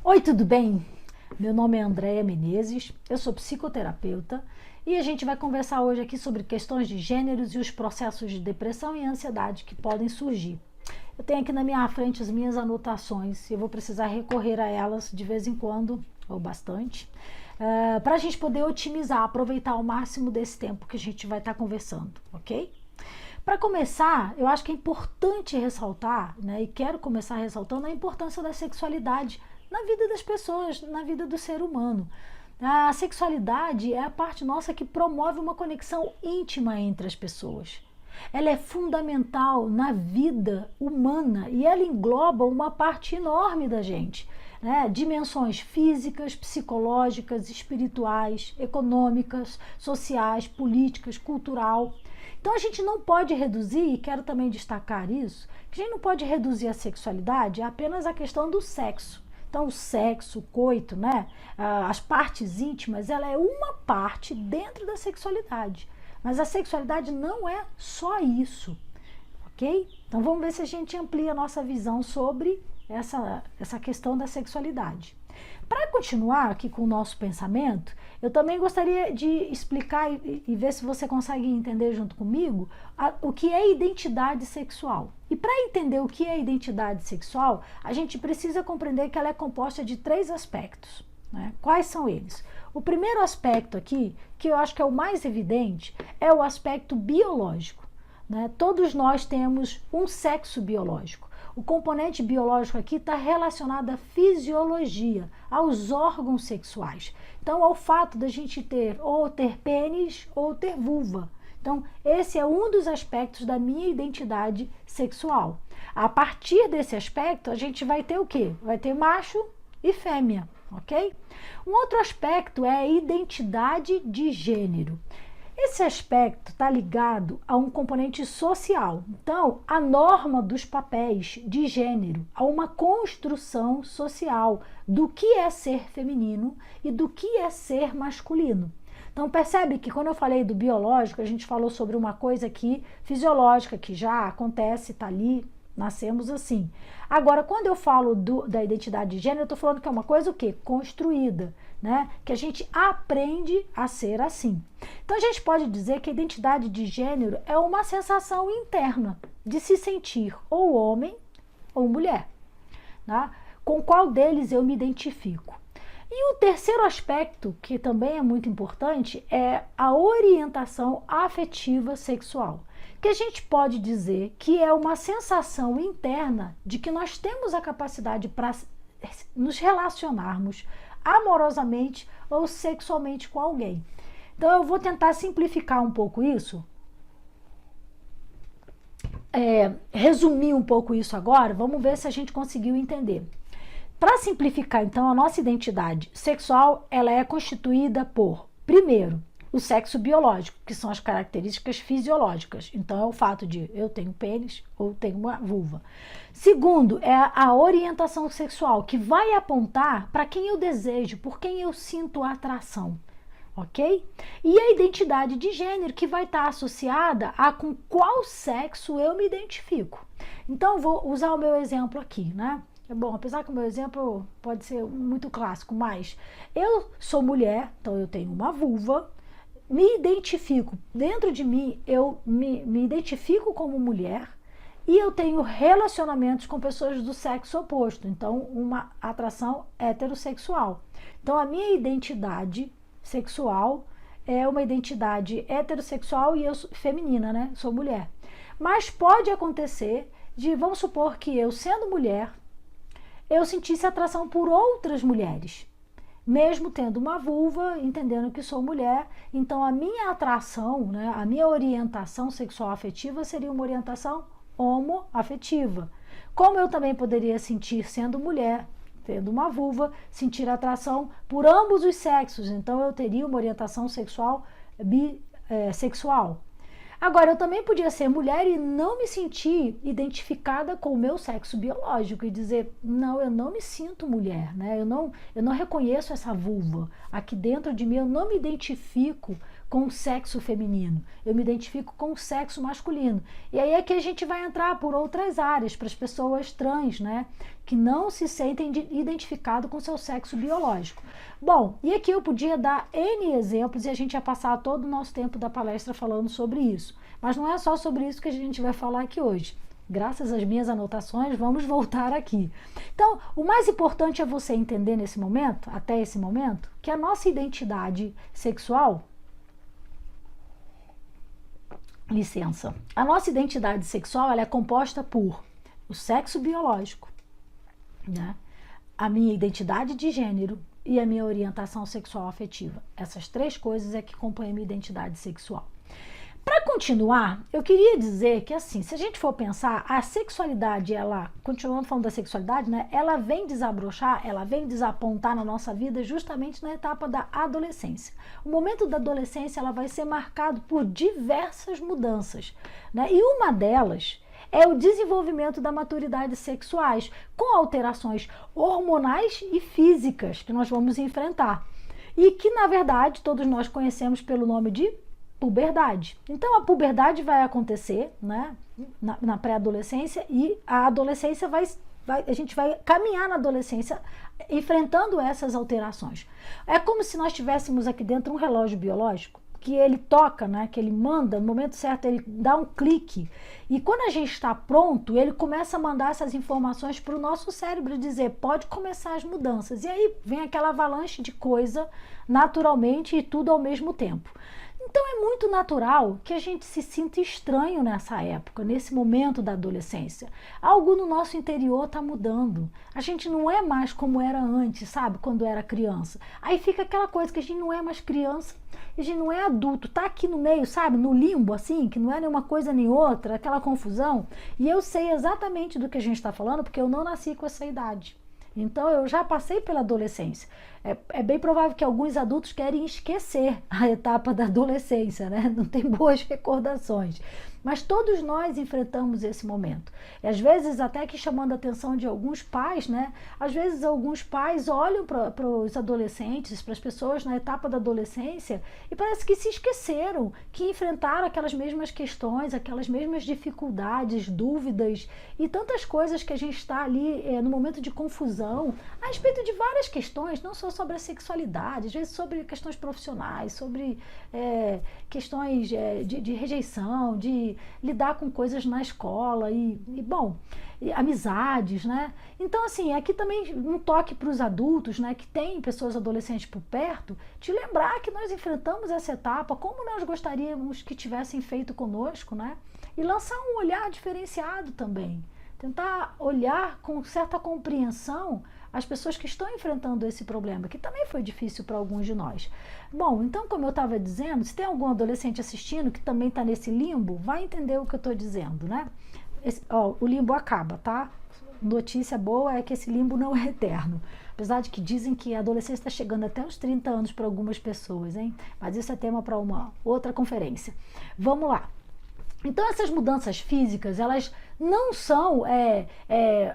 Oi, tudo bem? Meu nome é Andréia Menezes, eu sou psicoterapeuta e a gente vai conversar hoje aqui sobre questões de gêneros e os processos de depressão e ansiedade que podem surgir. Eu tenho aqui na minha frente as minhas anotações e eu vou precisar recorrer a elas de vez em quando, ou bastante, para a gente poder otimizar, aproveitar ao máximo desse tempo que a gente vai estar conversando, ok? Para começar, eu acho que é importante ressaltar, né, e quero começar ressaltando a importância da sexualidade na vida das pessoas, na vida do ser humano. A sexualidade é a parte nossa que promove uma conexão íntima entre as pessoas. Ela é fundamental na vida humana e ela engloba uma parte enorme da gente, né? Dimensões físicas, psicológicas, espirituais, econômicas, sociais, políticas, cultural. Então a gente não pode reduzir, e quero também destacar isso, que a gente não pode reduzir a sexualidade a apenas a questão do sexo. Então o sexo, o coito, né, as partes íntimas, ela é uma parte dentro da sexualidade. Mas a sexualidade não é só isso, ok? Então vamos ver se a gente amplia a nossa visão sobre essa questão da sexualidade. Para continuar aqui com o nosso pensamento, eu também gostaria de explicar e ver se você consegue entender junto comigo o que é identidade sexual. E para entender o que é identidade sexual, a gente precisa compreender que ela é composta de 3 aspectos, né? Quais são eles? O primeiro aspecto aqui, que eu acho que é o mais evidente, é o aspecto biológico, né? Todos nós temos um sexo biológico. O componente biológico aqui está relacionado à fisiologia, aos órgãos sexuais. Então, ao fato da gente ter ou ter pênis ou ter vulva. Então, esse é um dos aspectos da minha identidade sexual. A partir desse aspecto, a gente vai ter o quê? Vai ter macho e fêmea, ok? Um outro aspecto é a identidade de gênero. Esse aspecto está ligado a um componente social. Então, a norma dos papéis de gênero, a uma construção social do que é ser feminino e do que é ser masculino. Então, percebe que quando eu falei do biológico, a gente falou sobre uma coisa aqui fisiológica, que já acontece, está ali, nascemos assim. Agora, quando eu falo da identidade de gênero, eu estou falando que é uma coisa o quê? Construída, né? Que a gente aprende a ser assim. Então, a gente pode dizer que a identidade de gênero é uma sensação interna de se sentir ou homem ou mulher, né? Com qual deles eu me identifico. E o terceiro aspecto, que também é muito importante, é a orientação afetiva sexual, que a gente pode dizer que é uma sensação interna de que nós temos a capacidade para nos relacionarmos amorosamente ou sexualmente com alguém. Então eu vou tentar simplificar um pouco isso, resumir um pouco isso agora, vamos ver se a gente conseguiu entender. Para simplificar, então, a nossa identidade sexual, ela é constituída por, primeiro, o sexo biológico, que são as características fisiológicas. Então, é o fato de eu tenho pênis ou tenho uma vulva. Segundo, é a orientação sexual, que vai apontar para quem eu desejo, por quem eu sinto atração. Ok? E a identidade de gênero, que vai estar associada a com qual sexo eu me identifico. Então, vou usar o meu exemplo aqui, né? Bom, apesar que o meu exemplo pode ser muito clássico, mas eu sou mulher, então eu tenho uma vulva, me identifico, dentro de mim eu me identifico como mulher e eu tenho relacionamentos com pessoas do sexo oposto, então uma atração heterossexual. Então a minha identidade sexual é uma identidade heterossexual e eu feminina, né? Sou mulher. Mas pode acontecer de, vamos supor que eu sendo mulher, eu sentisse atração por outras mulheres, mesmo tendo uma vulva, entendendo que sou mulher. Então a minha atração, né, a minha orientação sexual afetiva seria uma orientação homoafetiva. Como eu também poderia sentir, sendo mulher, tendo uma vulva, sentir atração por ambos os sexos, então eu teria uma orientação sexual bissexual. Agora, eu também podia ser mulher e não me sentir identificada com o meu sexo biológico e dizer, não, eu não me sinto mulher, né? Eu não reconheço essa vulva aqui dentro de mim, eu não me identifico com o sexo feminino, eu me identifico com o sexo masculino. E aí é que a gente vai entrar por outras áreas, para as pessoas trans, né, que não se sentem identificadas com seu sexo biológico. Bom, e aqui eu podia dar N exemplos e a gente ia passar todo o nosso tempo da palestra falando sobre isso. Mas não é só sobre isso que a gente vai falar aqui hoje. Graças às minhas anotações, vamos voltar aqui. Então, o mais importante é você entender nesse momento, até esse momento, que a nossa identidade sexual... Licença. A nossa identidade sexual ela é composta por o sexo biológico, né? A minha identidade de gênero e a minha orientação sexual afetiva. Essas três coisas é que compõem a minha identidade sexual. Para continuar, eu queria dizer que assim, se a gente for pensar, a sexualidade, ela, continuando falando da sexualidade, né, ela vem desabrochar, ela vem desapontar na nossa vida justamente na etapa da adolescência. O momento da adolescência, ela vai ser marcado por diversas mudanças, né, e uma delas é o desenvolvimento da maturidade sexuais, com alterações hormonais e físicas que nós vamos enfrentar. E que, na verdade, todos nós conhecemos pelo nome de puberdade. Então a puberdade vai acontecer, né, na pré-adolescência, e a adolescência a gente vai caminhar na adolescência enfrentando essas alterações. É como se nós tivéssemos aqui dentro um relógio biológico que ele toca, né, que ele manda, no momento certo ele dá um clique, e quando a gente está pronto, ele começa a mandar essas informações para o nosso cérebro, dizer, pode começar as mudanças, e aí vem aquela avalanche de coisa naturalmente e tudo ao mesmo tempo. Então é muito natural que a gente se sinta estranho nessa época, nesse momento da adolescência. Algo no nosso interior está mudando. A gente não é mais como era antes, sabe? Quando era criança. Aí fica aquela coisa que a gente não é mais criança, a gente não é adulto, tá aqui no meio, sabe? No limbo, assim, que não é nenhuma coisa nem outra, aquela confusão. E eu sei exatamente do que a gente está falando, porque eu não nasci com essa idade. Então eu já passei pela adolescência. É bem provável que alguns adultos querem esquecer a etapa da adolescência, né? Não tem boas recordações. Mas todos nós enfrentamos esse momento. E às vezes até que chamando a atenção de alguns pais, né? Às vezes alguns pais olham para os adolescentes, para as pessoas na etapa da adolescência e parece que se esqueceram, que enfrentaram aquelas mesmas questões, aquelas mesmas dificuldades, dúvidas e tantas coisas que a gente está ali no momento de confusão a respeito de várias questões, não só sobre a sexualidade, às vezes sobre questões profissionais, sobre questões de rejeição, de lidar com coisas na escola bom, amizades, né? Então, assim, aqui também um toque para os adultos, né, que tem pessoas adolescentes por perto, de lembrar que nós enfrentamos essa etapa, como nós gostaríamos que tivessem feito conosco, né? E lançar um olhar diferenciado também. Tentar olhar com certa compreensão as pessoas que estão enfrentando esse problema, que também foi difícil para alguns de nós. Bom, então, como eu estava dizendo, se tem algum adolescente assistindo que também está nesse limbo, vai entender o que eu estou dizendo, né? O limbo acaba, tá? Notícia boa é que esse limbo não é eterno. Apesar de que dizem que a adolescência está chegando até os 30 anos para algumas pessoas, hein? Mas isso é tema para uma outra conferência. Vamos lá. Então essas mudanças físicas, elas não são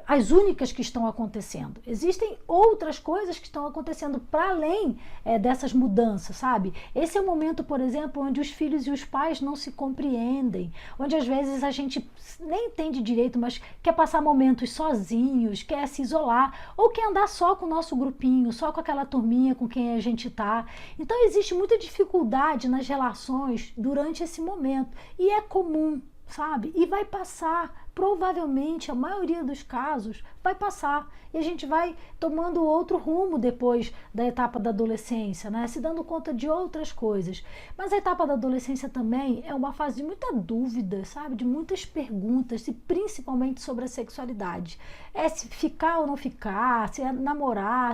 as únicas que estão acontecendo. Existem outras coisas que estão acontecendo para além dessas mudanças, sabe? Esse é o momento, por exemplo, onde os filhos e os pais não se compreendem, onde às vezes a gente nem entende direito, mas quer passar momentos sozinhos, quer se isolar, ou quer andar só com o nosso grupinho, só com aquela turminha com quem a gente tá. Então existe muita dificuldade nas relações durante esse momento, e é comum, sabe? E vai passar, provavelmente, a maioria dos casos vai passar, e a gente vai tomando outro rumo depois da etapa da adolescência, né? Se dando conta de outras coisas. Mas a etapa da adolescência também é uma fase de muita dúvida, sabe? De muitas perguntas, e principalmente sobre a sexualidade. É se ficar ou não ficar, se é namorar,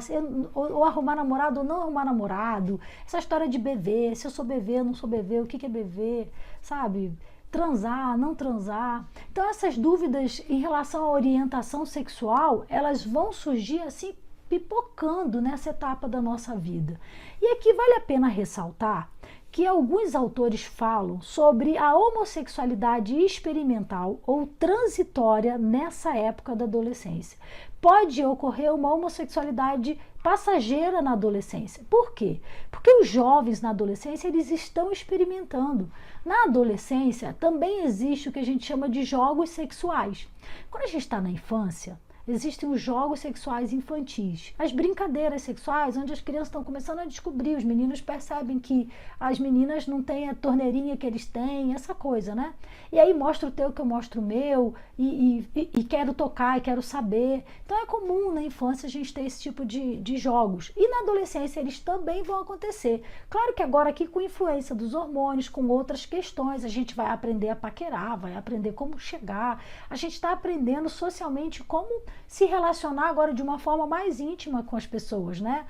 ou arrumar namorado ou não arrumar namorado, essa história de beber, se eu sou bebê, não sou bebê, o que é beber, sabe? Transar, não transar. Então essas dúvidas em relação à orientação sexual, elas vão surgir assim, pipocando nessa etapa da nossa vida. E aqui vale a pena ressaltar que alguns autores falam sobre a homossexualidade experimental ou transitória nessa época da adolescência. Pode ocorrer uma homossexualidade passageira na adolescência. Por quê? Porque os jovens na adolescência eles estão experimentando. Na adolescência também existe o que a gente chama de jogos sexuais. Quando a gente está na infância, existem os jogos sexuais infantis, as brincadeiras sexuais, onde as crianças estão começando a descobrir, os meninos percebem que as meninas não têm a torneirinha que eles têm, essa coisa, né? E aí mostra o teu que eu mostro o meu, e quero tocar, e quero saber. Então é comum na infância a gente ter esse tipo de jogos. E na adolescência eles também vão acontecer. Claro que agora aqui com influência dos hormônios, com outras questões, a gente vai aprender a paquerar, vai aprender como chegar, a gente está aprendendo socialmente como se relacionar agora de uma forma mais íntima com as pessoas, né?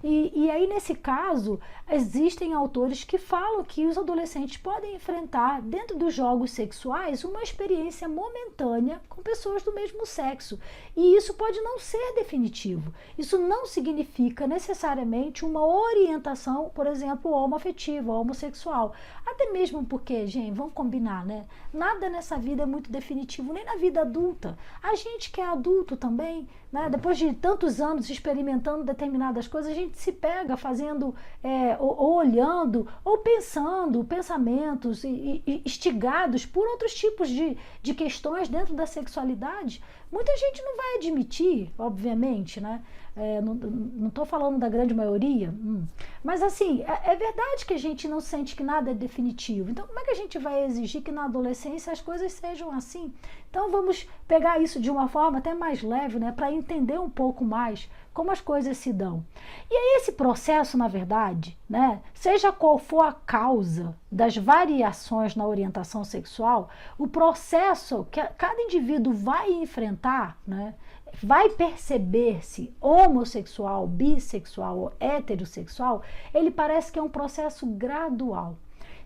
E aí, nesse caso, existem autores que falam que os adolescentes podem enfrentar, dentro dos jogos sexuais, uma experiência momentânea com pessoas do mesmo sexo. E isso pode não ser definitivo. Isso não significa necessariamente uma orientação, por exemplo, homoafetiva, homossexual. Até mesmo porque, gente, vamos combinar, né? Nada nessa vida é muito definitivo, nem na vida adulta. A gente que é adulto também, né? Depois de tantos anos experimentando determinadas coisas, a gente se pega fazendo, ou olhando, ou pensando pensamentos instigados por outros tipos de questões dentro da sexualidade. Muita gente não vai admitir, obviamente, né? Não estou falando da grande maioria, mas assim, é verdade que a gente não sente que nada é definitivo. Então, como é que a gente vai exigir que na adolescência as coisas sejam assim? Então, vamos pegar isso de uma forma até mais leve, né, para entender um pouco mais como as coisas se dão. E aí esse processo, na verdade, né, seja qual for a causa das variações na orientação sexual, o processo que cada indivíduo vai enfrentar, né, vai perceber-se homossexual, bissexual ou heterossexual, ele parece que é um processo gradual.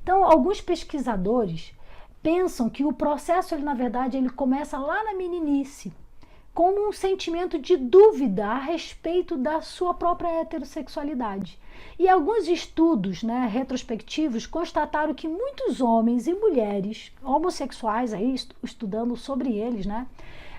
Então, alguns pesquisadores pensam que o processo, ele, na verdade, ele começa lá na meninice, como um sentimento de dúvida a respeito da sua própria heterossexualidade. E alguns estudos, né, retrospectivos constataram que muitos homens e mulheres homossexuais, aí, estudando sobre eles, né,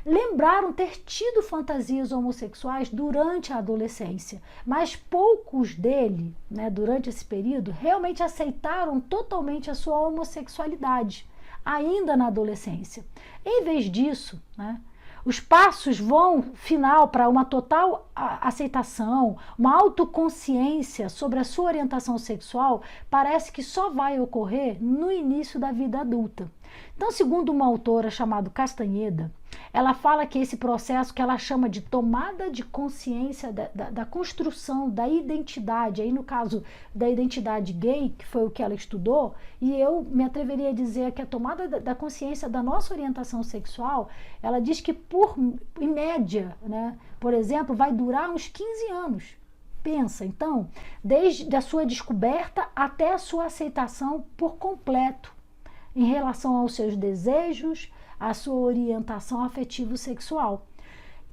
lembraram ter tido fantasias homossexuais durante a adolescência, mas poucos dele, né, durante esse período, realmente aceitaram totalmente a sua homossexualidade, ainda na adolescência. Em vez disso, né, os passos vão, final, para uma total aceitação, uma autoconsciência sobre a sua orientação sexual, parece que só vai ocorrer no início da vida adulta. Então, segundo uma autora chamada Castanheda, ela fala que esse processo que ela chama de tomada de consciência da construção da identidade, aí no caso da identidade gay, que foi o que ela estudou, e eu me atreveria a dizer que a tomada da consciência da nossa orientação sexual, ela diz que em média, né, por exemplo, vai durar uns 15 anos. Pensa, então, desde a sua descoberta até a sua aceitação por completo em relação aos seus desejos, a sua orientação afetivo-sexual.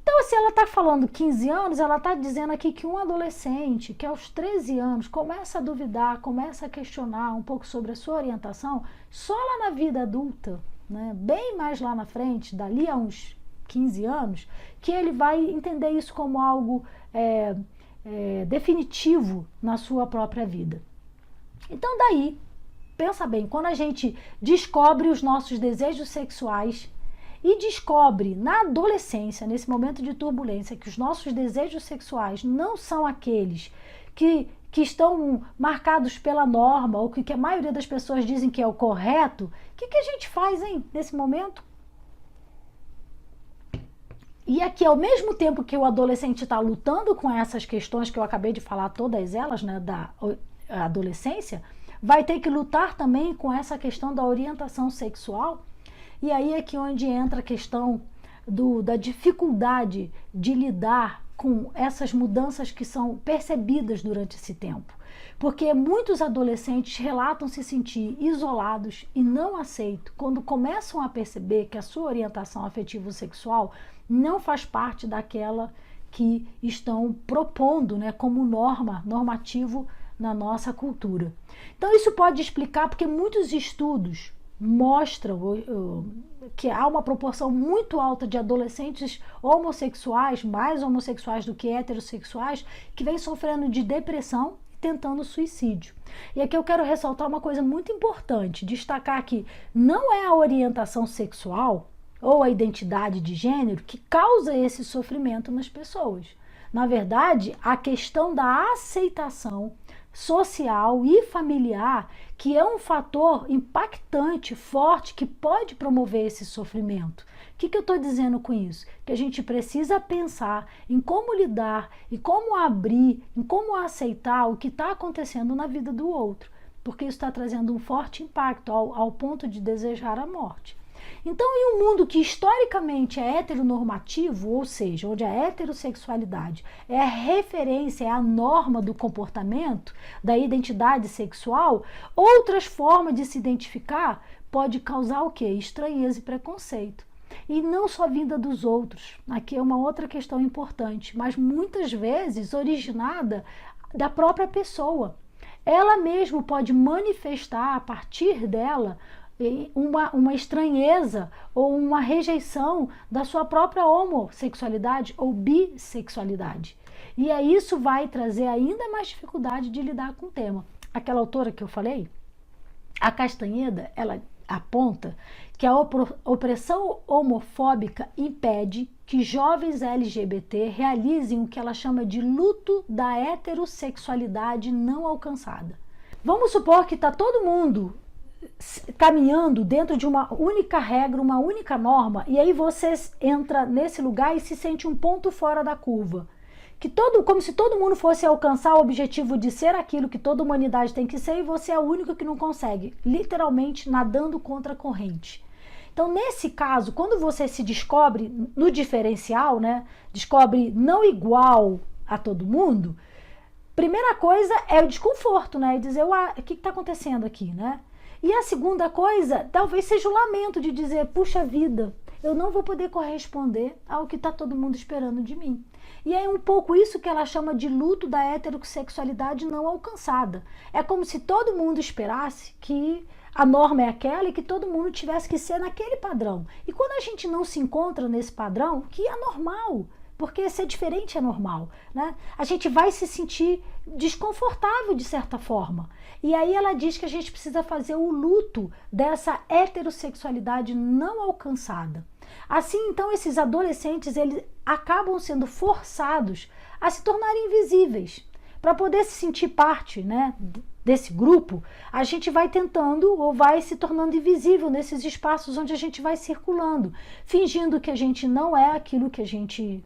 Então, se ela está falando 15 anos, ela está dizendo aqui que um adolescente que aos 13 anos começa a duvidar, começa a questionar um pouco sobre a sua orientação, só lá na vida adulta, né, bem mais lá na frente, dali a uns 15 anos, que ele vai entender isso como algo definitivo na sua própria vida. Então, daí, pensa bem, quando a gente descobre os nossos desejos sexuais e descobre na adolescência, nesse momento de turbulência, que os nossos desejos sexuais não são aqueles que estão marcados pela norma ou que a maioria das pessoas dizem que é o correto, o que a gente faz, hein, nesse momento? E aqui, ao mesmo tempo que o adolescente está lutando com essas questões que eu acabei de falar, todas elas, né, da adolescência, vai ter que lutar também com essa questão da orientação sexual. E aí é que onde entra a questão da dificuldade de lidar com essas mudanças que são percebidas durante esse tempo. Porque muitos adolescentes relatam se sentir isolados e não aceitos quando começam a perceber que a sua orientação afetivo-sexual não faz parte daquela que estão propondo, né, como normativo na nossa cultura. Então isso pode explicar porque muitos estudos mostram que há uma proporção muito alta de adolescentes homossexuais, mais homossexuais do que heterossexuais, que vêm sofrendo de depressão e tentando suicídio. E aqui eu quero ressaltar uma coisa muito importante, destacar que não é a orientação sexual ou a identidade de gênero que causa esse sofrimento nas pessoas. Na verdade, a questão da aceitação social e familiar, que é um fator impactante, forte, que pode promover esse sofrimento. O que eu estou dizendo com isso? Que a gente precisa pensar em como lidar, em como abrir, em como aceitar o que está acontecendo na vida do outro, porque isso está trazendo um forte impacto ao ponto de desejar a morte. Então, em um mundo que historicamente é heteronormativo, ou seja, onde a heterossexualidade é a referência, é a norma do comportamento, da identidade sexual, outras formas de se identificar pode causar o quê? Estranheza e preconceito. E não só vinda dos outros, aqui é uma outra questão importante, mas muitas vezes originada da própria pessoa. Ela mesma pode manifestar a partir dela uma estranheza ou uma rejeição da sua própria homossexualidade ou bissexualidade. E aí isso vai trazer ainda mais dificuldade de lidar com o tema. Aquela autora que eu falei, a Castanheda, ela aponta que a opressão homofóbica impede que jovens LGBT realizem o que ela chama de luto da heterossexualidade não alcançada. Vamos supor que está todo mundo caminhando dentro de uma única regra, uma única norma, e aí você entra nesse lugar e se sente um ponto fora da curva. Como se todo mundo fosse alcançar o objetivo de ser aquilo que toda humanidade tem que ser e você é o único que não consegue, literalmente nadando contra a corrente. Então, nesse caso, quando você se descobre no diferencial, né, descobre não igual a todo mundo, primeira coisa é o desconforto, né, e dizer, o que está acontecendo aqui, né? E a segunda coisa, talvez seja o lamento de dizer, puxa vida, eu não vou poder corresponder ao que está todo mundo esperando de mim. E é um pouco isso que ela chama de luto da heterossexualidade não alcançada. É como se todo mundo esperasse que a norma é aquela e que todo mundo tivesse que ser naquele padrão. E quando a gente não se encontra nesse padrão, que é normal, porque ser diferente é normal, né? A gente vai se sentir desconfortável de certa forma. E aí ela diz que a gente precisa fazer o luto dessa heterossexualidade não alcançada. Assim, então, esses adolescentes, eles acabam sendo forçados a se tornarem invisíveis. Para poder se sentir parte, né, desse grupo, a gente vai tentando ou vai se tornando invisível nesses espaços onde a gente vai circulando, fingindo que a gente não é aquilo que a gente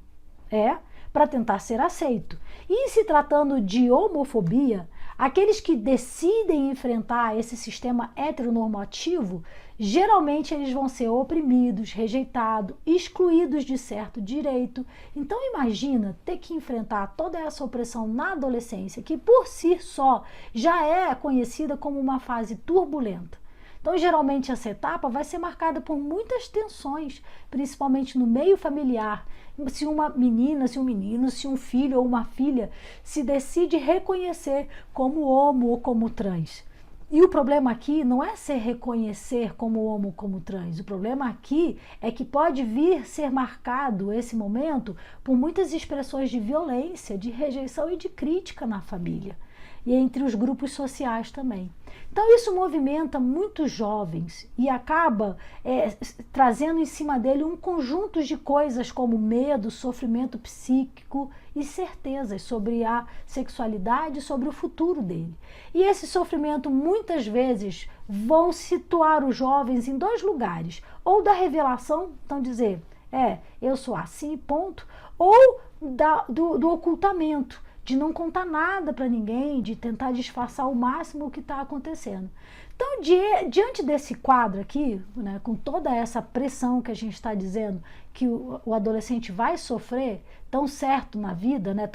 é, para tentar ser aceito. E se tratando de homofobia, aqueles que decidem enfrentar esse sistema heteronormativo, geralmente eles vão ser oprimidos, rejeitados, excluídos de certo direito. Então imagina ter que enfrentar toda essa opressão na adolescência, que por si só já é conhecida como uma fase turbulenta. Então, geralmente, essa etapa vai ser marcada por muitas tensões, principalmente no meio familiar. Se uma menina, se um menino, se um filho ou uma filha se decide reconhecer como homo ou como trans. E o problema aqui não é se reconhecer como homo ou como trans. O problema aqui é que pode vir ser marcado esse momento por muitas expressões de violência, de rejeição e de crítica na família. E entre os grupos sociais também. Então isso movimenta muitos jovens e acaba trazendo em cima dele um conjunto de coisas como medo, sofrimento psíquico e certezas sobre a sexualidade, sobre o futuro dele. E esse sofrimento muitas vezes vão situar os jovens em dois lugares, ou da revelação, então dizer, eu sou assim, ponto, ou do ocultamento, de não contar nada para ninguém, de tentar disfarçar ao máximo o que está acontecendo. Então, diante desse quadro aqui, né, com toda essa pressão que a gente está dizendo que o adolescente vai sofrer tão certo na vida, né,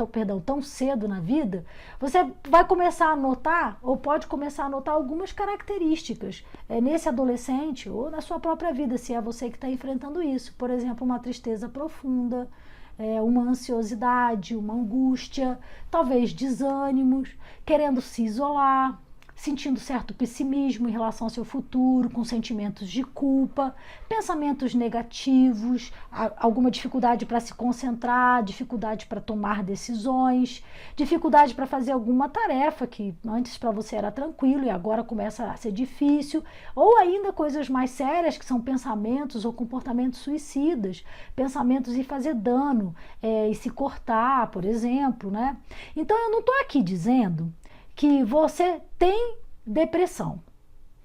tão cedo na vida, você vai começar a notar, ou pode começar a notar algumas características nesse adolescente ou na sua própria vida, se é você que está enfrentando isso. Por exemplo, uma tristeza profunda, uma ansiosidade, uma angústia, talvez desânimos, querendo se isolar, sentindo certo pessimismo em relação ao seu futuro, com sentimentos de culpa, pensamentos negativos, alguma dificuldade para se concentrar, dificuldade para tomar decisões, dificuldade para fazer alguma tarefa que antes para você era tranquilo e agora começa a ser difícil, ou ainda coisas mais sérias que são pensamentos ou comportamentos suicidas, pensamentos em fazer dano, e se cortar, por exemplo, né? Então eu não estou aqui dizendo que você tem depressão,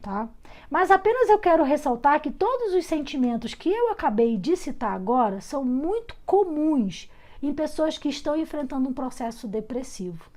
tá? Mas apenas eu quero ressaltar que todos os sentimentos que eu acabei de citar agora são muito comuns em pessoas que estão enfrentando um processo depressivo.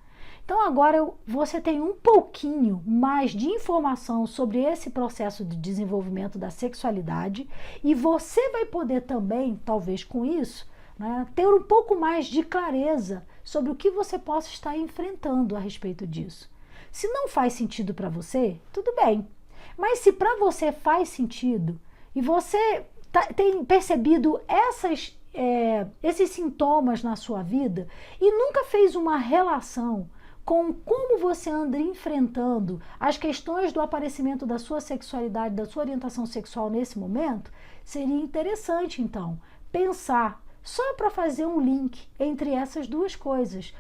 Então agora você tem um pouquinho mais de informação sobre esse processo de desenvolvimento da sexualidade e você vai poder também, talvez com isso, né, ter um pouco mais de clareza sobre o que você possa estar enfrentando a respeito disso. Se não faz sentido para você, tudo bem. Mas se para você faz sentido e você tem percebido esses sintomas na sua vida e nunca fez uma relação com como você anda enfrentando as questões do aparecimento da sua sexualidade, da sua orientação sexual nesse momento, seria interessante, então, pensar só para fazer um link entre essas duas coisas.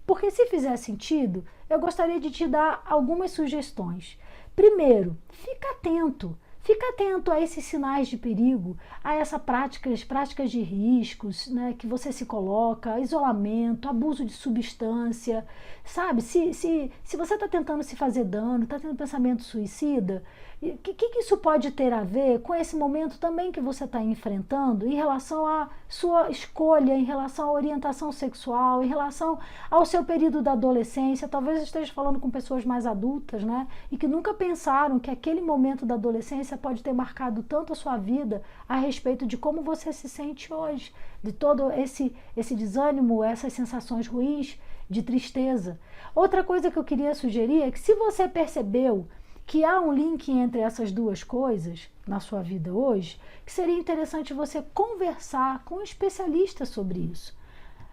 Porque se fizer sentido, eu gostaria de te dar algumas sugestões. Primeiro, fica atento a esses sinais de perigo, a essas práticas de riscos, né, que você se coloca, isolamento, abuso de substância, sabe? Se você está tentando se fazer dano, está tendo pensamento suicida, o que isso pode ter a ver com esse momento também que você está enfrentando em relação à sua escolha, em relação à orientação sexual, em relação ao seu período da adolescência? Talvez eu esteja falando com pessoas mais adultas, né? E que nunca pensaram que aquele momento da adolescência pode ter marcado tanto a sua vida a respeito de como você se sente hoje, de todo esse desânimo, essas sensações ruins, de tristeza. Outra coisa que eu queria sugerir é que se você percebeu que há um link entre essas duas coisas na sua vida hoje, que seria interessante você conversar com um especialista sobre isso,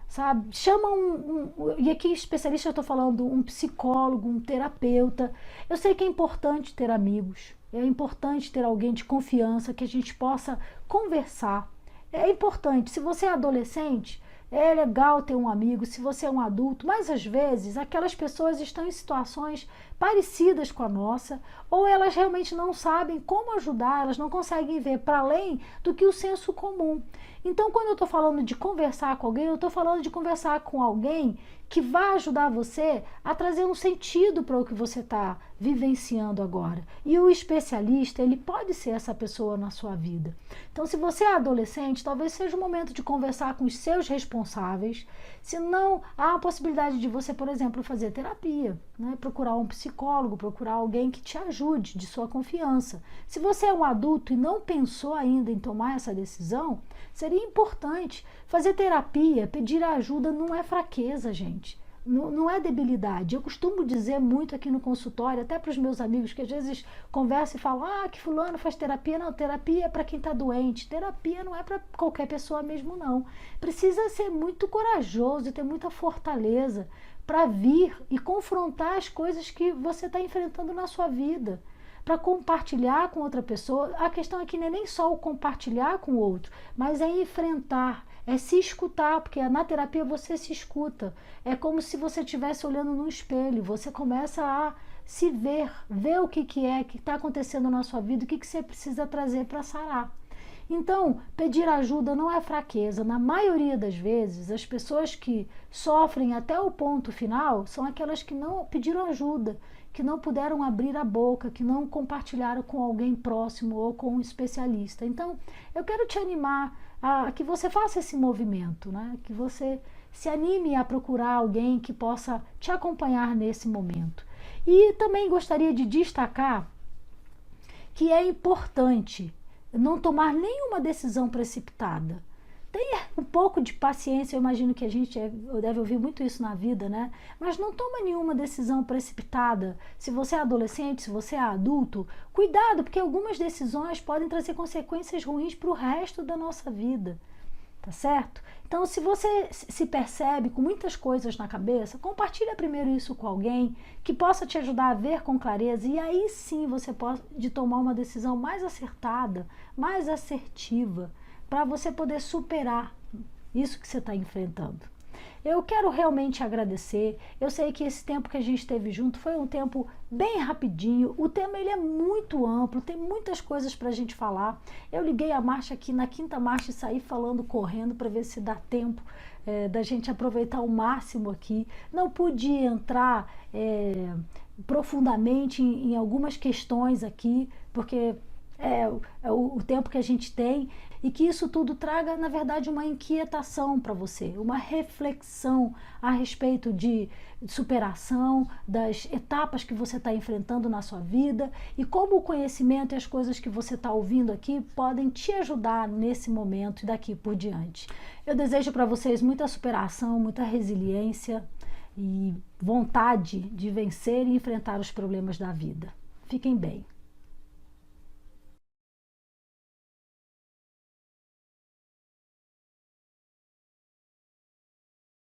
sabe? Chama e aqui especialista eu estou falando um psicólogo, um terapeuta. Eu sei que é importante ter amigos, é importante ter alguém de confiança que a gente possa conversar. É importante, se você é adolescente, é legal ter um amigo, se você é um adulto, mas às vezes aquelas pessoas estão em situações parecidas com a nossa, ou elas realmente não sabem como ajudar, elas não conseguem ver para além do que o senso comum. Então, quando eu estou falando de conversar com alguém, eu estou falando de conversar com alguém que vai ajudar você a trazer um sentido para o que você está vivenciando agora. E o especialista, ele pode ser essa pessoa na sua vida. Então, se você é adolescente, talvez seja o momento de conversar com os seus responsáveis. Se não, há a possibilidade de você, por exemplo, fazer terapia, né? Procurar um psicólogo, procurar alguém que te ajude, de sua confiança. Se você é um adulto e não pensou ainda em tomar essa decisão, seria importante fazer terapia. Pedir ajuda não é fraqueza, gente. Não é debilidade. Eu costumo dizer muito aqui no consultório, até para os meus amigos que às vezes conversam e falam, que fulano faz terapia. Não, terapia é para quem está doente. Terapia não é para qualquer pessoa mesmo, não. Precisa ser muito corajoso e ter muita fortaleza para vir e confrontar as coisas que você está enfrentando na sua vida, para compartilhar com outra pessoa. A questão aqui não é nem só o compartilhar com o outro, mas é enfrentar, é se escutar, porque na terapia você se escuta. É como se você estivesse olhando no espelho, você começa a se ver o que está acontecendo na sua vida, o que você precisa trazer para sarar. Então, pedir ajuda não é fraqueza. Na maioria das vezes, as pessoas que sofrem até o ponto final são aquelas que não pediram ajuda, que não puderam abrir a boca, que não compartilharam com alguém próximo ou com um especialista. Então, eu quero te animar a que você faça esse movimento, né? Que você se anime a procurar alguém que possa te acompanhar nesse momento. E também gostaria de destacar que é importante não tomar nenhuma decisão precipitada. Tenha um pouco de paciência, eu imagino que a gente deve ouvir muito isso na vida, né? Mas não toma nenhuma decisão precipitada. Se você é adolescente, se você é adulto, cuidado, porque algumas decisões podem trazer consequências ruins para o resto da nossa vida. tá certo? Então, se você se percebe com muitas coisas na cabeça, compartilha primeiro isso com alguém que possa te ajudar a ver com clareza, e aí sim você pode tomar uma decisão mais acertada, mais assertiva, para você poder superar isso que você está enfrentando. Eu quero realmente agradecer. Eu sei que esse tempo que a gente teve junto foi um tempo bem rapidinho. O tema ele é muito amplo, tem muitas coisas para a gente falar. Eu liguei a marcha aqui na quinta marcha e saí falando, correndo, para ver se dá tempo da gente aproveitar ao máximo aqui. Não pude entrar profundamente em algumas questões aqui, porque é o tempo que a gente tem, e que isso tudo traga, na verdade, uma inquietação para você, uma reflexão a respeito de superação, das etapas que você está enfrentando na sua vida e como o conhecimento e as coisas que você está ouvindo aqui podem te ajudar nesse momento e daqui por diante. Eu desejo para vocês muita superação, muita resiliência e vontade de vencer e enfrentar os problemas da vida. Fiquem bem.